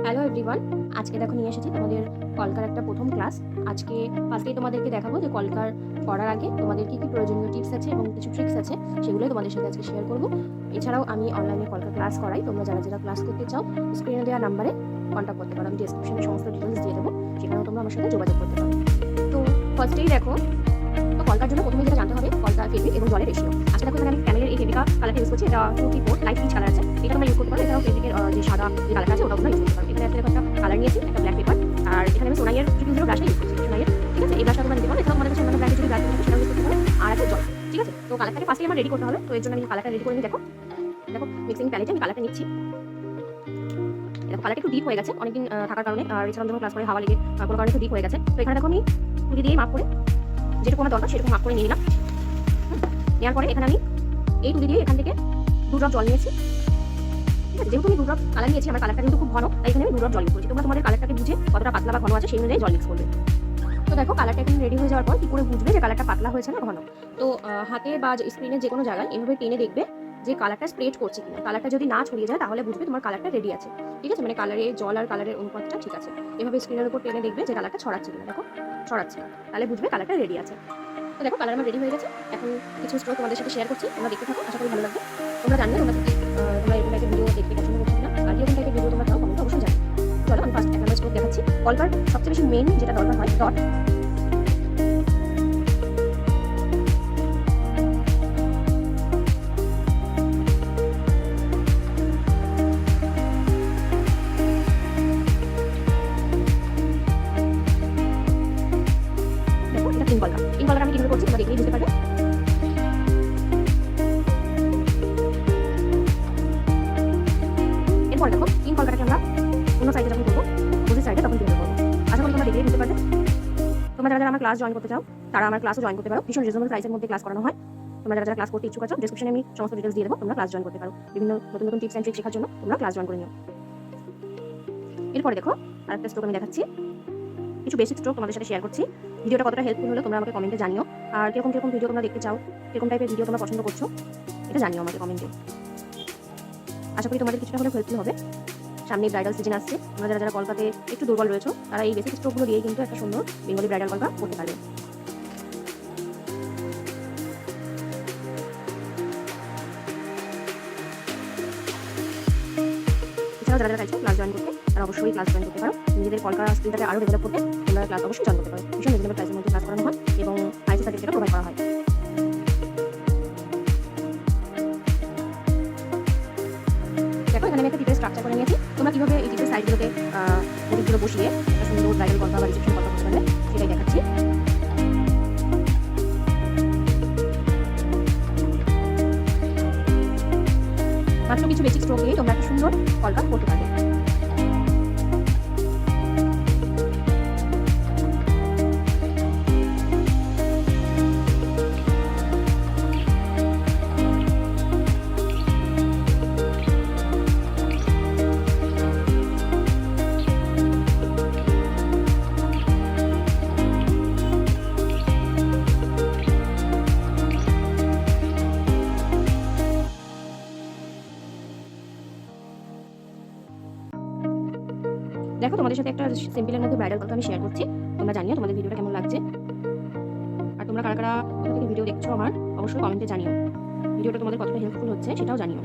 Hello everyone, আজকে দেখো নিয়ে এসেছি তোমাদের কলকার একটা প্রথম ক্লাস। আজকে ফার্স্টেই তোমাদেরকে দেখাবো যে কলকার করার আগে তোমাদের কী কী প্রয়োজনীয় টিপস আছে এবং কিছু ট্রিক্স আছে, সেগুলোই তোমাদের সাথে আজকে শেয়ার করবো। এছাড়াও আমি অনলাইনে কলকার ক্লাস করাই, তোমরা যারা যারা ক্লাস করতে চাও স্ক্রিনে দেওয়া নাম্বারে কন্ট্যাক্ট করতে পারো। আমি ডেসক্রিপশনে সমস্ত ডিটেলস দিয়ে দেবো, সেখানেও তোমরা আমার সাথে যোগাযোগ করতে পারো। তো ফার্স্টেই দেখো, তো কলকার জন্য প্রথমে যেটা জানতে হবে কলকার ফেব্রিক এবং জলের রেশিও। আজকে দেখো এখানে আমি ক্যামেলের এই ফেব্রিকা কালারটা ইউজ করছি, এটা 234 লাইট পিচ কালার আছে, এটা তোমরা ইউজ করতে পারো। এছাড়াও ফেব্রিকের যে সাদা যে কালারটা আছে ওটাও তোমরা ইউজ করতে পারো। এখানে একটা কালার নিয়েছি, একটা ব্ল্যাক পেপার, আর এখানে আমি সোনাইয়ের 000 ব্রাশটা ইউজ করছি, সোনাইয়ের। ঠিক আছে, এই ব্রাশটা তোমরা নিতে পারো। এছাড়াও আমাদের কাছে অন্যান্য ব্র্যান্ডের যদি ব্রাশ থাকে সেটাও ইউজ করতে পারো। আর আছে জল। ঠিক আছে, তো কালারটাকে ফার্স্টে আমার রেডি করতে হবে, তো এর জন্য আমি কালারটা রেডি করে নিই। দেখো দেখো মিক্সিং প্যালেটে আমি কালারটা নিচ্ছি। দেখো কালারটা একটু ডিপ হয়ে গেছে অনেকদিন থাকার কারণে, আর এছাড়াও যখন ক্লাস করে হাওয়া লেগে কোনো কারণে একটু ডিপ হয়ে গেছে। তো এখানে দেখো আমি তুলি দিয়ে মাপ করে যেটুকু আমার দরকার সেরকম মাপ করে নিয়ে নিলাম। নেওয়ার পরে এখানে আমি এই তুলি দিয়ে এখান থেকে 2 ড্রপ জল নিয়েছি। ঠিক আছে, যেহেতু আমি 2 ড্রপ কালার নিয়েছি, আমার কালারটা কিন্তু খুব ঘন, তাই এখানে আমি 2 ড্রপ জল ইউজ করছি। তোমরা তোমাদের কালারটাকে বুঝে কতটা পাতলা বা ঘন আছে সেই অনুযায়ী জল মিক্স করবে। তো দেখো কালারটা এখন রেডি হয়ে যাওয়ার পর কি করে বুঝবে যে কালারটা পাতলা হয়েছে না ঘন? তো হাতে বা স্ক্রিনের যে কোনো জায়গায় এভাবে টেনে দেখবে যে কালারটা স্প্রেড করছে কিনা। কালারটা যদি না ছড়িয়ে যায় তাহলে বুঝবে তোমার কালারটা রেডি আছে। ঠিক আছে, মানে কালারে জল আর কালারের অনুপাতটা ঠিক আছে। এভাবে স্ক্রিনের উপর টেনে দেখবে যে কালারটা ছড়াচ্ছে কিনা। দেখো ছড়াচ্ছে, তাহলে বুঝবে কালারটা রেডি আছে। তো দেখো কালার আমার রেডি হয়ে গেছে। এখন কিছু স্ট্রোক তোমাদের সাথে শেয়ার করছি, তোমরা দেখতে থাকো, আশা করি ভালো লাগবে। তোমরা জানবে তোমরা এরকম টাইপের ভিডিও দেখতে পছন্দ করছো না, আর এরকম টাইপের ভিডিও তোমরা চাও কমেন্টে অবশ্যই জানো। চলো আমি ফার্স্ট একটা স্ট্রোক দেখাচ্ছি। কলকার সবচেয়ে বেশি মেন যেটা দরকার হয় ডট। দেখো এটা তিন কলকা, তিন কলকা আমি কিভাবে করছি তোমরা দেখলেই বুঝতে পারবে। এরপর দেখো তিন কলকাটাকে আমরা অন্য সাইডে যখন করবো, অপোজিট সাইডে তখন কিভাবে করবো আশা করি তোমরা দেখলেই বুঝতে পারবে। তোমরা যারা যারা আমার ক্লাস জয়েন করতে চাও তারা আমার ক্লাসও জয়েন করতে পারো, ভীষণ রিজনেবল প্রাইসের মধ্যে ক্লাস করানো হয়। তোমরা যারা যারা ক্লাস করতে ইচ্ছুক আছো ডেসক্রিপশনে আমি সমস্ত ডিটেলস দিয়ে দেবো, তোমরা ক্লাস জয়েন করতে পারো। বিভিন্ন নতুন নতুন টিপস অ্যান্ড ট্রিক শেখার জন্য তোমরা ক্লাস জয়েন করে নিও। এরপরে দেখো আরেকটা স্ট্রোক আমি দেখাচ্ছি, কিছু বেসিক স্ট্রোক তোমাদের সাথে শেয়ার করছি। ভিডিওটা কতটা হেল্পফুল হলো তোমরা আমাকে কমেন্টে জানিও, আর কিরকম কিরকম ভিডিও তোমরা দেখতে চাও, কিরকম টাইপের ভিডিও তোমরা পছন্দ করছো এটা জানিও আমাকে কমেন্টে। আশা করি তোমাদের কিছুটা হলেও হেল্পফুল হবে। সামনে ব্রাইডাল সিজন আসছে, তোমরা যারা যারা কলকাতায় একটু দুর্বল রয়েছো তারা এই বেসিক স্ট্রোকগুলো দিয়েই কিন্তু একটা সুন্দর বেঙ্গলি ব্রাইডাল কলকা করতে পারবে। এছাড়াও যারা যারা চাইছো ক্লাস জয়েন করতে তারা অবশ্যই ক্লাস জয়েন করতে পারো। নিজেদের কলকা স্কিলটাকে আরও ডেভেলপ করতে তোমরা ক্লাস অবশ্যই জয়েন করতে পারো। ভীষণ রিজনেবল প্রাইসের মধ্যে ক্লাস করানো হয় এবং আইসি সার্টিফিকেটও প্রোভাইড করা হয়। দেখো এখানে আমি একটা টিপের স্ট্রাকচার করে নিয়েছি। তোমরা কিভাবে এই টিপের সাইডগুলোতে মোটিভগুলো বসিয়ে একটা সুন্দর ব্রাইডাল কলকা বা রিসেপশন কলকা করতে পারবে সেটাই দেখাচ্ছি। মাত্র কিছু বেসিক স্ট্রোক দিয়েই তোমরা একটা সুন্দর কলকা করতে পারবে। দেখো তোমাদের সাথে একটা সিম্পলের মধ্যে ব্রাইডাল কলকা আমি শেয়ার করছি, তোমরা জানিও তোমাদের ভিডিওটা কেমন লাগছে। আর তোমরা কারা কারা কোথা থেকে ভিডিও দেখছো আমার অবশ্যই কমেন্টে জানিও। ভিডিওটা তোমাদের কতটা হেল্পফুল হচ্ছে সেটাও জানিও।